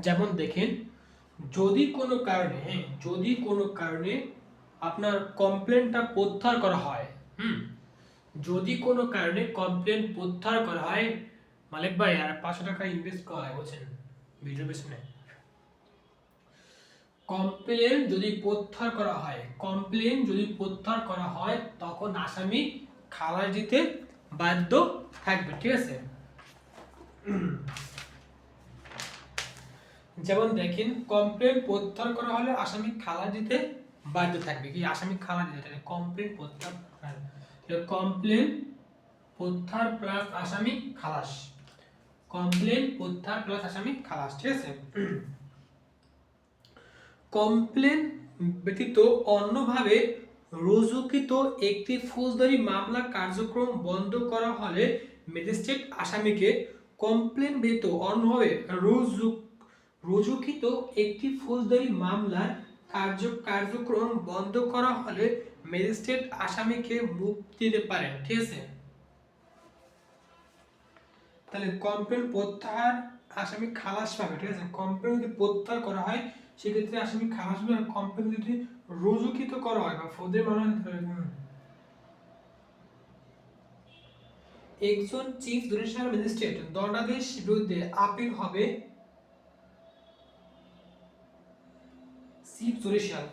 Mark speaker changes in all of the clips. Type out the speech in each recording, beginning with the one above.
Speaker 1: যেমন দেখেন, যদি কোনো কারণে আপনার কমপ্লেনটা প্রত্যাহার করা হয়, যদি কোনো কারণে কমপ্লেন প্রত্যাহার করা হয়, মালিক ভাই আর 500 টাকা ইনভেস্ট করা হয়, বলছেন ভিডিও পেছনে। কমপ্লেন যদি প্রত্যাহার করা হয় তখন আসামি খালাস দিতে বাধ্য থাকবে, ঠিক আছে। যেমন দেখেন, কমপ্লেন প্রত্যাহার করা হলে আসামি খালাস দিতে বাধ্য থাকবে। কি আসামি খালাস দিতে থাকবে? কমপ্লেন প্রত্যাহার প্লাস আসামি খালাস, ঠিক আছে। কমপ্লেন ব্যতীত অন্যভাবে রুজুকৃত একটি ফৌজদারি মামলা কার্যক্রম বন্ধ করা হলে ম্যাজিস্ট্রেট আসামিকে কমপ্লেন ব্যতীত অন্যভাবে রুজুকৃত একটি ফৌজদারি মামলার কার্যক্রম বন্ধ করা হলে ম্যাজিস্ট্রেট আসামিকে মুক্তি দিতে পারেন, ঠিক আছে। তাহলে কমপ্লেন প্রত্যাহার আসামি খালাস পাবে, ঠিক আছে। কমপ্লেন যদি প্রত্যাহার করা হয় সেক্ষেত্রে আসামি খালাস পাবে, আর কমপ্লেন যদি রুজুকৃত করা হয় বা ফৌজদারি মামলা, একজন চিফ জুডিশিয়াল ম্যাজিস্ট্রেট দণ্ডাদেশ বিরুদ্ধে আপিল হবে চিফ জুডিশিয়াল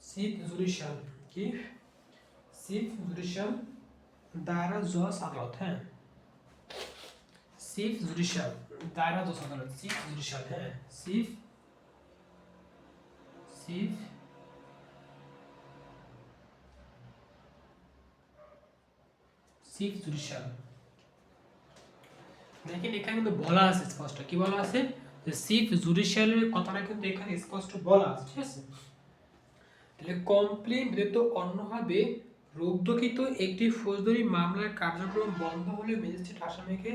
Speaker 1: চিফ জুডিশিয়াল দায়রা জজ আদালত, চিফ জুডিশিয়াল দায়রা জজ আদালত, চিফ জুডিশিয়াল। দেখেন এখানে কিন্তু বলা আছে স্পষ্ট, কি বলা আছে, যে চিফ জুডিশিয়ালের কথাটা কিন্তু এখানে স্পষ্ট বলা আছে, ঠিক আছে। তাহলে কমপ্লেন ব্যতীত অন্যভাবে রুদ্ধকৃত একটি ফৌজদারি মামলার কার্যক্রম বন্ধ হলে ম্যাজিস্ট্রেট আসামিকে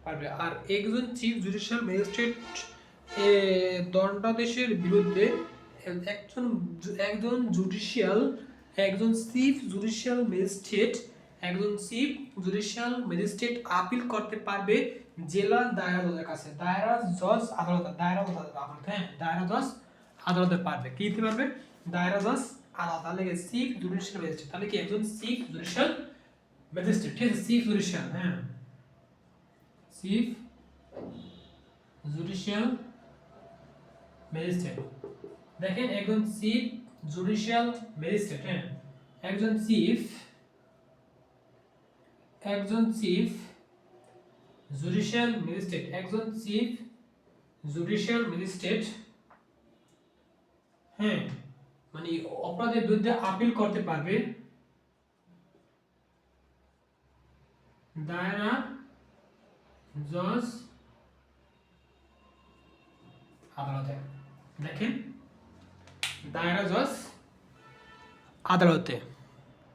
Speaker 1: পারবে। আর একজন চিফ জুডিশিয়াল ম্যাজিস্ট্রেট দণ্ডাদেশের বিরুদ্ধে একজন চিফ জুডিশিয়াল ম্যাজিস্ট্রেট আপিল করতে পারবে জেলা দায়রা জজের কাছে, দায়রা জজ আদালতে পারবে। কি দিতে পারবে? দায়রা জজ আদালত। তাহলে চিফ জুডিশিয়াল ম্যাজিস্ট্রেট, তাহলে কি একজন চিফ জুডিশিয়াল ম্যাজিস্ট্রেট, ঠিক আছে। Chief judicial magistrate. দেখেন একজন চিফ জুডিশিয়াল ম্যাজিস্ট্রেট, একজন চিফ জুডিশিয়াল ম্যাজিস্ট্রেট, মানে অপরাধের বিরুদ্ধে আপিল করতে পারবে দায়রা জজ আদালতে। দেখেন দায়রা জজ আদালতে।